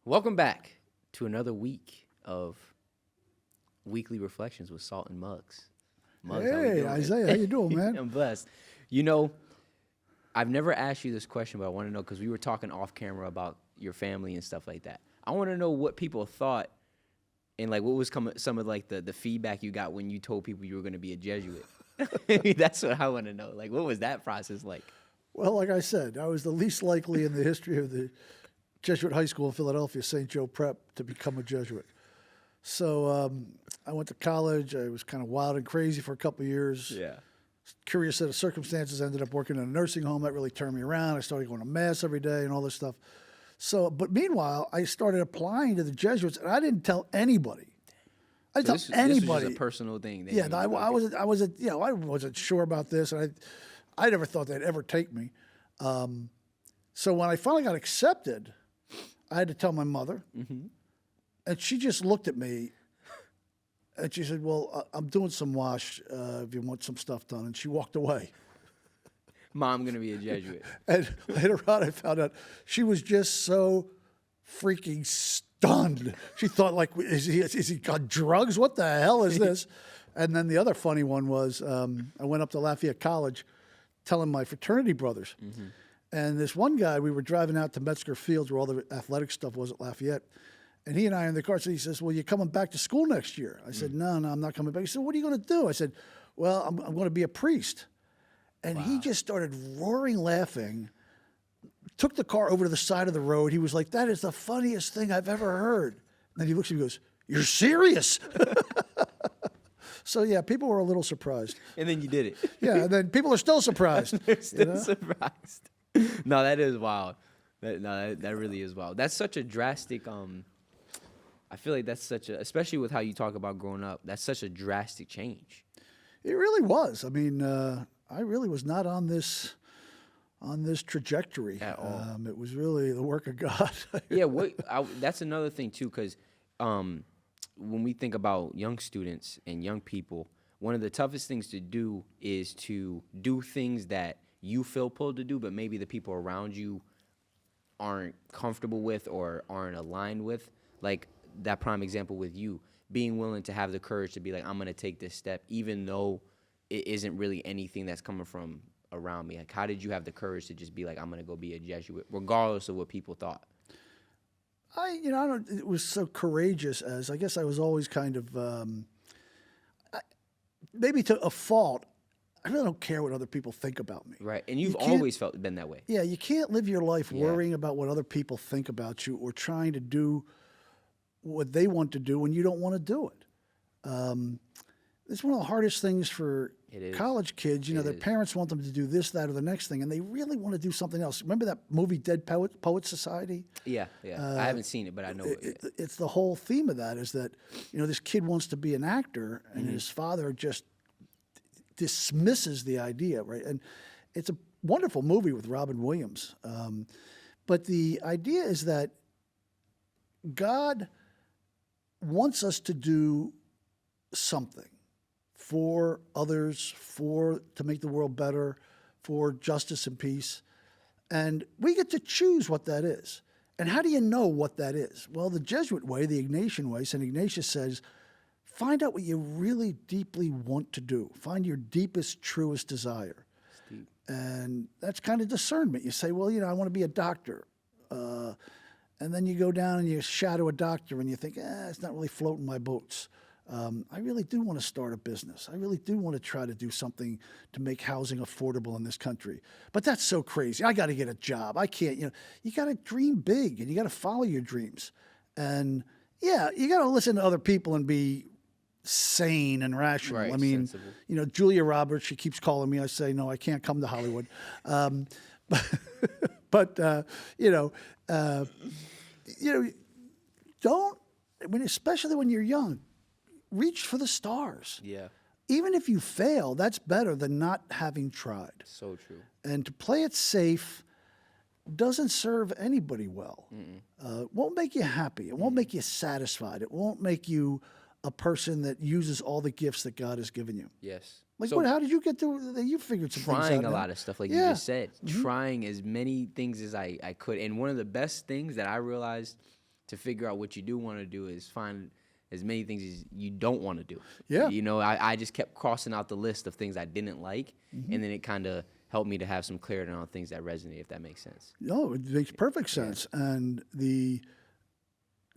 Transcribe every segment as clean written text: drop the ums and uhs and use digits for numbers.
Welcome back to another week of Weekly Reflections with Salt and Mugs. Mugs, how we Hey, doing? Isaiah, how you doing, man? I'm blessed. You know, I've never asked you this question, but I want to know because we were talking off camera about your family and stuff like that. I want to know what people thought and like what was some of like the feedback you got when you told people you were going to be a Jesuit. That's what I want to know. Like, what was that process like? Well, like I said, I was the least likely in the history of the Jesuit high school in Philadelphia, St. Joe Prep, to become a Jesuit. So I went to college. I was kind of wild and crazy for a couple of years. Yeah. Curious set of circumstances. Ended up working in a nursing home. That really turned me around. I started going to mass every day and all this stuff. So, but meanwhile, I started applying to the Jesuits, and I didn't tell anybody. I didn't tell anybody. This was just a personal thing. Yeah, I wasn't, I wasn't sure about this, and I never thought they'd ever take me. So when I finally got accepted, I had to tell my mother, and she just looked at me, and she said, "Well, I'm doing some wash if you want some stuff done," and she walked away. Mom gonna be a Jesuit. And later on, I found out she was just so freaking stunned. She thought, like, is he got drugs? What the hell is this? And then the other funny one was I went up to Lafayette College telling my fraternity brothers. And this one guy, we were driving out to Metzger Fields where all the athletic stuff was at Lafayette. And he and I are in the car, so he says, "Well, you coming back to school next year?" I said, No, I'm not coming back. He said, "What are you going to do?" I said, "Well, I'm going to be a priest." And he just started roaring laughing, took the car over to the side of the road. He was like, "That is the funniest thing I've ever heard." And then he looks at me and goes, "You're serious?" So, yeah, people were a little surprised. And then you did it. Yeah, and then people are still surprised. They're still surprised. No, that is wild. That really is wild. That's such a drastic. I feel like that's such a, especially with how you talk about growing up. That's such a drastic change. It really was. I mean, I really was not on this trajectory At all. It was really the work of God. Yeah, that's another thing too, because when we think about young students and young people, one of the toughest things to do is to do things that you feel pulled to do, but maybe the people around you aren't comfortable with or aren't aligned with. Like that prime example with you, being willing to have the courage to be like, I'm going to take this step, even though it isn't really anything that's coming from around me. Like, how did you have the courage to just be like, I'm going to go be a Jesuit, regardless of what people thought? I don't. It was so courageous as I guess I was always kind of maybe to a fault. I really don't care what other people think about me. Right, and you've You can't- always been that way. Yeah, you can't live your life Yeah. worrying about what other people think about you or trying to do what they want to do when you don't want to do it. It's one of the hardest things for It is. college kids. You know, It their is. parents want them to do this, that, or the next thing, and they really want to do something else. Remember that movie Dead Poet Society? Yeah. I haven't seen it, but I know it. It's the whole theme of that is that, this kid wants to be an actor, and Mm-hmm. his father just dismisses the idea, right? And it's a wonderful movie with Robin Williams. But the idea is that God wants us to do something for others, to make the world better, for justice and peace. And we get to choose what that is. And how do you know what that is? Well, the Jesuit way, the Ignatian way, St. Ignatius says, find out what you really deeply want to do. Find your deepest, truest desire. Deep. And that's kind of discernment. You say, well, I want to be a doctor. And then you go down and you shadow a doctor and you think, it's not really floating my boats. I really do want to start a business. I really do want to try to do something to make housing affordable in this country. But that's so crazy. I got to get a job. I can't, you got to dream big and you got to follow your dreams. And yeah, you got to listen to other people and be sane and rational. Right, I mean, sensible. Julia Roberts, she keeps calling me. I say, no, I can't come to Hollywood. But don't, especially when you're young, reach for the stars. Yeah, Even if you fail, that's better than not having tried. so true. And to play it safe doesn't serve anybody well. It won't make you happy. It won't make you satisfied. It won't make you a person that uses all the gifts that God has given you. Yes. Like, So how did you get to? You figured some things out. trying a man. lot of stuff, like you Yeah. just said, trying as many things as I could. And one of the best things that I realized to figure out what you do want to do is find as many things as you don't want to do. Yeah. You know, I just kept crossing out the list of things I didn't like, and then it kind of helped me to have some clarity on things that resonate, if that makes sense. No, it makes perfect sense. And the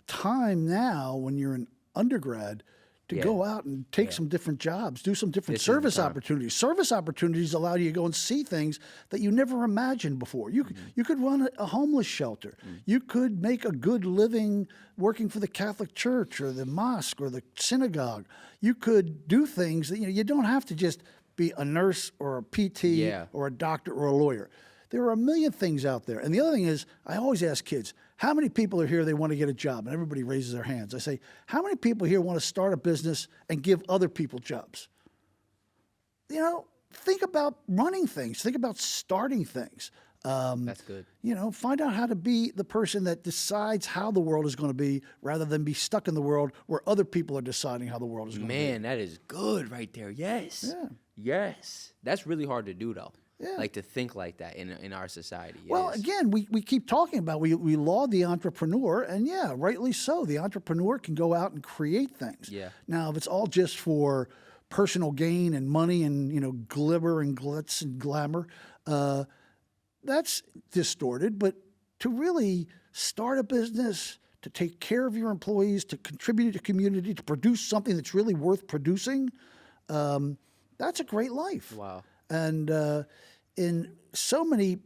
time now when you're an undergrad to go out and take some different jobs, do some different This is the service time. opportunities. Service opportunities allow you to go and see things that you never imagined before. You could run a homeless shelter. You could make a good living working for the Catholic Church or the mosque or the synagogue. You could do things that you don't have to just be a nurse or a PT or a doctor or a lawyer. There are a million things out there. And the other thing is, I always ask kids, how many people are here, they want to get a job? And everybody raises their hands. I say, how many people here want to start a business and give other people jobs? You know, think about running things. Think about starting things. That's good. You know, find out how to be the person that decides how the world is going to be rather than be stuck in the world where other people are deciding how the world is going to be. Man, that is good right there. Yes. Yeah. Yes. That's really hard to do, though. Yeah. Like to think like that in our society. It Well, is. again, we keep talking about, we laud the entrepreneur, and yeah, rightly so. The entrepreneur can go out and create things. Yeah. Now, if it's all just for personal gain and money and, glimmer and glitz and glamour, that's distorted. But to really start a business, to take care of your employees, to contribute to the community, to produce something that's really worth producing, that's a great life. Wow. And in so many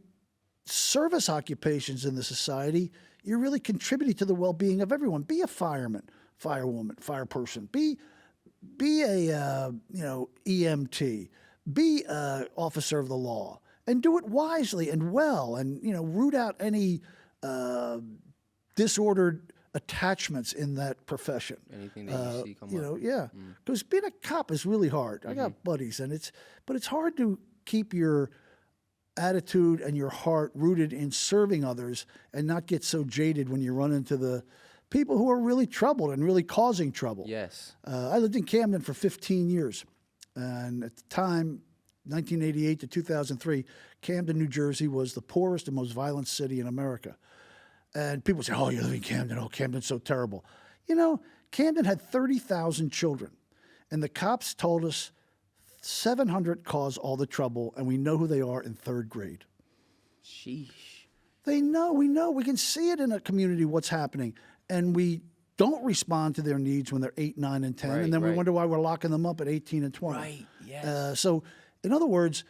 service occupations in the society, you're really contributing to the well-being of everyone. Be a fireman, firewoman, fireperson. Be a EMT. Be an officer of the law, and do it wisely and well, and root out any disordered attachments in that profession. Anything that you see come up. Yeah, because being a cop is really hard. I got buddies, and it's hard to keep your attitude and your heart rooted in serving others and not get so jaded when you run into the people who are really troubled and really causing trouble. Yes. I lived in Camden for 15 years, and at the time, 1988 to 2003, Camden, New Jersey was the poorest and most violent city in America. And people say, oh, you live in Camden. Oh, Camden's so terrible. Camden had 30,000 children. And the cops told us 700 cause all the trouble, and we know who they are in third grade. Sheesh. We know. We can see it in a community, what's happening. And we don't respond to their needs when they're 8, 9, and 10. And then we wonder why we're locking them up at 18 and 20. Right, yes. So, in other words,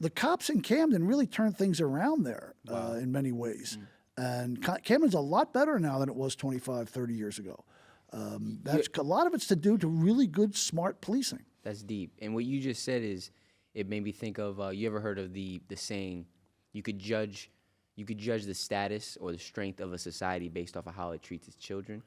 the cops in Camden really turned things around there in many ways. And Camden's a lot better now than it was 25, 30 years ago. A lot of it's to do to really good, smart policing. That's deep. And what you just said it made me think of, you ever heard of the saying, you could judge the status or the strength of a society based off of how it treats its children?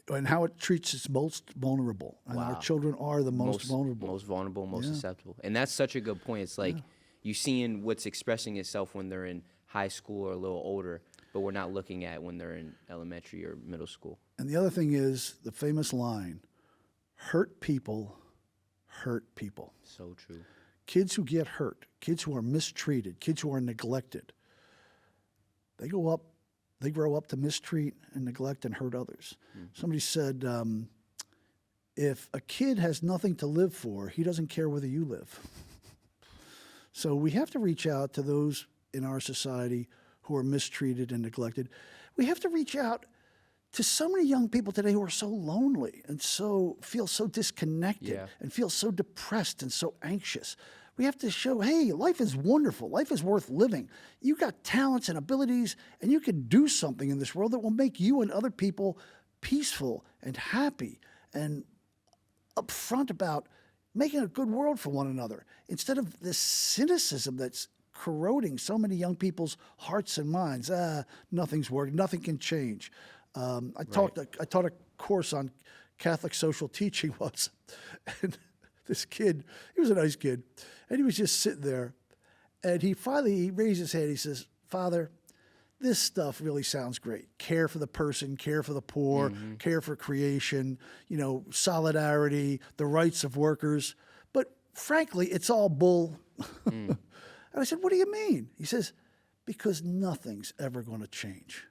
And how it treats its most vulnerable. And our children are the most vulnerable. Most vulnerable, most susceptible. And that's such a good point. It's like you seeing what's expressing itself when they're in high school or a little older, but we're not looking at when they're in elementary or middle school. And the other thing is the famous line, hurt people hurt people. So true. Kids who get hurt, kids who are mistreated, kids who are neglected, they grow up to mistreat and neglect and hurt others. Somebody said, if a kid has nothing to live for, he doesn't care whether you live. So we have to reach out to those in our society who are mistreated and neglected. We have to reach out to so many young people today who are so lonely and feel so disconnected and feel so depressed and so anxious. We have to show, hey, life is wonderful. Life is worth living. You got talents and abilities, and you can do something in this world that will make you and other people peaceful and happy and upfront about making a good world for one another, instead of this cynicism that's corroding so many young people's hearts and minds. Nothing's working. Nothing can change. I taught a course on Catholic social teaching once, and this kid, he was a nice kid, and he was just sitting there, and he raised his head. He says, Father, this stuff really sounds great. Care for the person, care for the poor, care for creation, solidarity, the rights of workers. But frankly, it's all bull. And I said, what do you mean? He says, because nothing's ever going to change.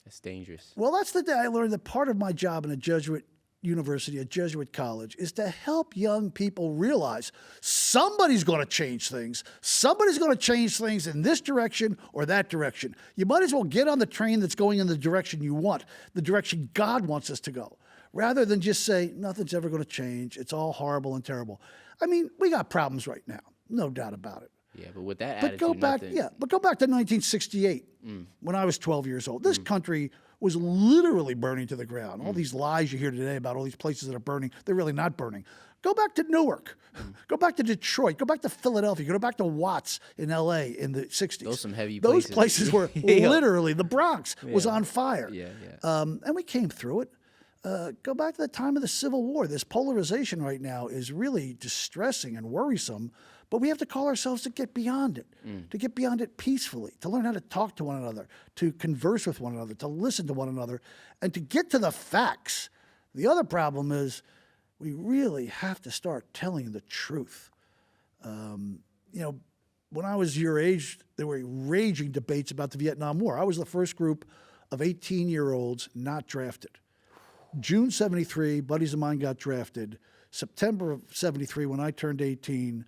That's dangerous. Well, that's the day I learned that part of my job in a Jesuit university, a Jesuit college, is to help young people realize somebody's going to change things. Somebody's going to change things in this direction or that direction. You might as well get on the train that's going in the direction you want, the direction God wants us to go, rather than just say, nothing's ever going to change. It's all horrible and terrible. I mean, we got problems right now, no doubt about it. Yeah, but with that But attitude, go back, nothing. yeah. But go back to 1968, when I was 12 years old. This country was literally burning to the ground. All these lies you hear today about all these places that are burning, they're really not burning. Go back to Newark. Go back to Detroit. Go back to Philadelphia. Go back to Watts in L.A. in the 60s. Those some heavy Those places. places were Yeah. literally, the Bronx was on fire. Yeah, yeah. And we came through it. Go back to the time of the Civil War. This polarization right now is really distressing and worrisome, but we have to call ourselves to get beyond it, to get beyond it peacefully, to learn how to talk to one another, to converse with one another, to listen to one another, and to get to the facts. The other problem is we really have to start telling the truth. When I was your age, there were raging debates about the Vietnam War. I was the first group of 18-year-olds not drafted. June 73, buddies of mine got drafted. September of 73, when I turned 18,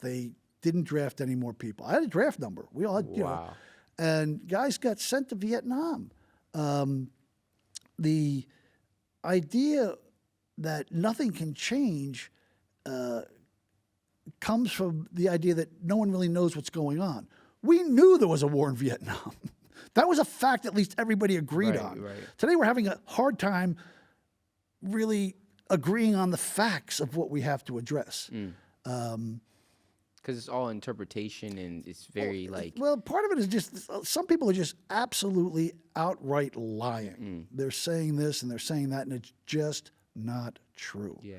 they didn't draft any more people. I had a draft number. We all had, Wow. and guys got sent to Vietnam. The idea that nothing can change comes from the idea that no one really knows what's going on. We knew there was a war in Vietnam. That was a fact at least everybody agreed on. Right. Today we're having a hard time really agreeing on the facts of what we have to address. Because it's all interpretation and it's very like. Well, part of it is just some people are just absolutely outright lying. They're saying this and they're saying that, and it's just not true. Yeah.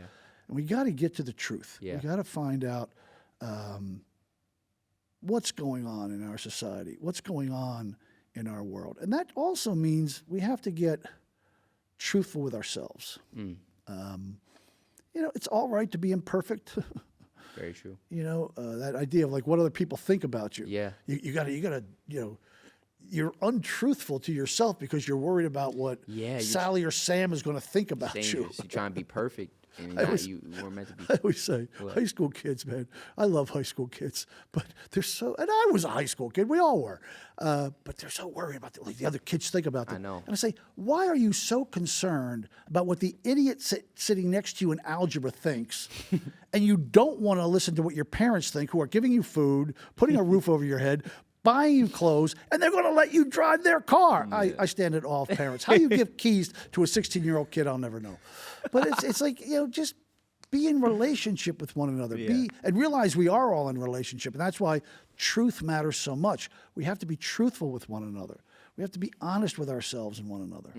And we got to get to the truth. Yeah. We got to find out what's going on in our society, what's going on in our world. And that also means we have to get truthful with ourselves. It's all right to be imperfect. Very true. That idea of like what other people think about you. Yeah. You gotta, you're untruthful to yourself because you're worried about what Sally or Sam is going to think about you. Dangerous. You're trying to be perfect, and you weren't meant to be. I always say, high school kids, man. I love high school kids, but they're so. And I was a high school kid. We all were, but they're so worried about what the other kids think about them. I know. And I say, why are you so concerned about what the idiot sitting next to you in algebra thinks, and you don't want to listen to what your parents think, who are giving you food, putting a roof over your head, buying you clothes, and they're going to let you drive their car? I stand at all parents. How you give keys to a 16-year-old kid, I'll never know. But it's like, just be in relationship with one another. Yeah. And realize we are all in relationship. And that's why truth matters so much. We have to be truthful with one another. We have to be honest with ourselves and one another.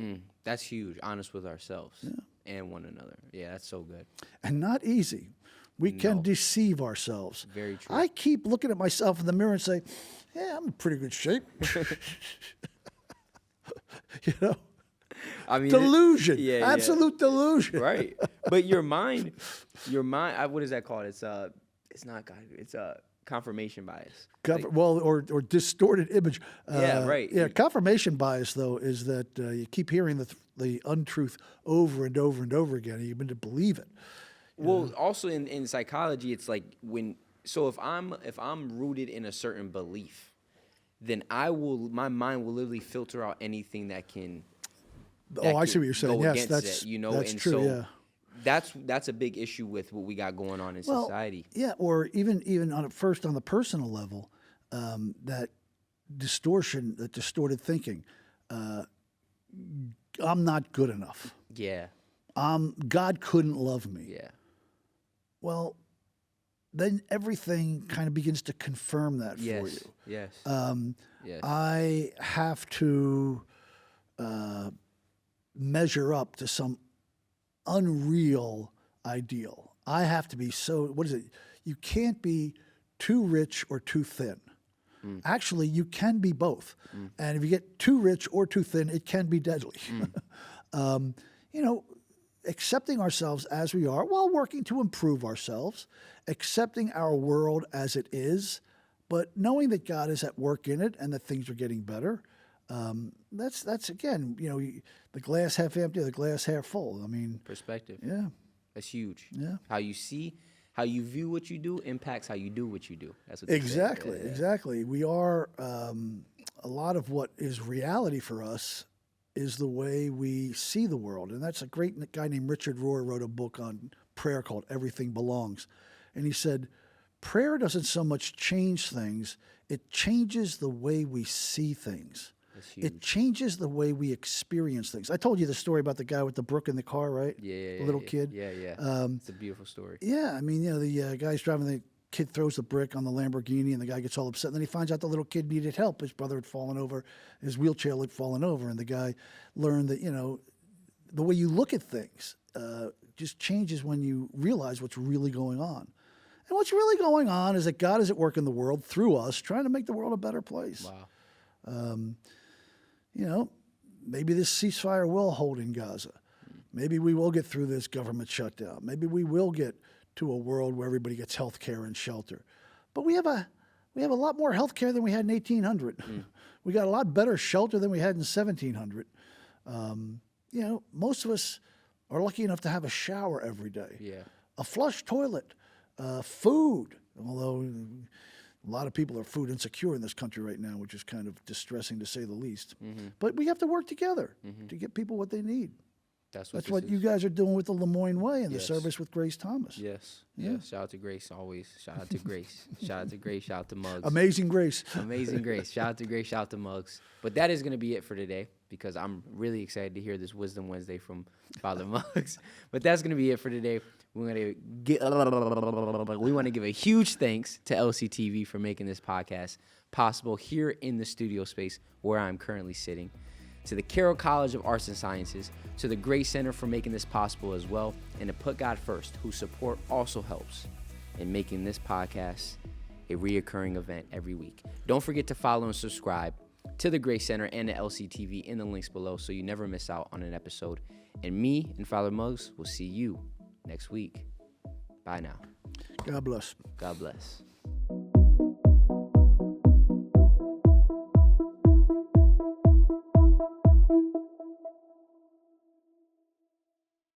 That's huge. Honest with ourselves and one another. Yeah, that's so good. And not easy. We can deceive ourselves. Very true. I keep looking at myself in the mirror and say, yeah, I'm in pretty good shape. I mean, delusion. Yeah, Absolute delusion. Right. But your mind, what is that called? It's not God. It's confirmation bias. Or distorted image. Yeah, right. Yeah, confirmation bias, though, is that you keep hearing the untruth over and over and over again, and you begin to believe it. Well, also in psychology, it's like if I'm rooted in a certain belief, then my mind will literally filter out anything that can. I see what you're saying. Yes, that's and true. so Yeah. That's a big issue with what we got going on in society. Yeah, or even on the personal level, that distortion, that distorted thinking. I'm not good enough. Yeah. God couldn't love me. Yeah. Well, then everything kind of begins to confirm that for you. Yes. Yes. I have to measure up to some unreal ideal. I have to be what is it? You can't be too rich or too thin. Actually, you can be both. And if you get too rich or too thin, it can be deadly. Accepting ourselves as we are while working to improve ourselves, accepting our world as it is, but knowing that God is at work in it and that things are getting better. That's again, the glass half empty, or the glass half full. I mean, Perspective. yeah, That's huge. Yeah. How you view what you do impacts how you do what you do. That's what they say. exactly, Yeah, yeah. exactly. We are a lot of what is reality for us is the way we see the world, and that's a great guy named Richard Rohr wrote a book on prayer called Everything Belongs, and he said, prayer doesn't so much change things; it changes the way we see things. That's huge. It changes the way we experience things. I told you the story about the guy with the brook in the car, right? Yeah, The little yeah, kid. Yeah, yeah. It's a beautiful story. Yeah, I mean, the guy's driving, the kid throws the brick on the Lamborghini, and the guy gets all upset. And then he finds out the little kid needed help. His brother had fallen over, his wheelchair had fallen over, and the guy learned that, the way you look at things just changes when you realize what's really going on. And what's really going on is that God is at work in the world through us, trying to make the world a better place. Wow. Maybe this ceasefire will hold in Gaza. Maybe we will get through this government shutdown. Maybe we will get to a world where everybody gets health care and shelter. But we have a lot more health care than we had in 1800. We got a lot better shelter than we had in 1700. Most of us are lucky enough to have a shower every day, Yeah. a flush toilet, food, although a lot of people are food insecure in this country right now, which is kind of distressing to say the least. But we have to work together to get people what they need. That's That's this what is. you guys are doing with the Moyne Way and Yes. the service with Grace Thomas. Yes. Yeah. Shout out to Grace always. Shout out to Grace. Shout out to Grace. Shout out to Muggs. Amazing Grace. Amazing Grace. Shout out to Grace. Shout out to Muggs. But that is going to be it for today because I'm really excited to hear this Wisdom Wednesday from Father Muggs. But that's going to be it for today. We want to give a huge thanks to LCTV for making this podcast possible here in the studio space where I'm currently sitting. To the Carroll College of Arts and Sciences, to the Grace Center for making this possible as well, and to Put God First, whose support also helps in making this podcast a reoccurring event every week. Don't forget to follow and subscribe to the Grace Center and the LCTV in the links below so you never miss out on an episode. And me and Father Muggs will see you next week. Bye now. God bless. God bless.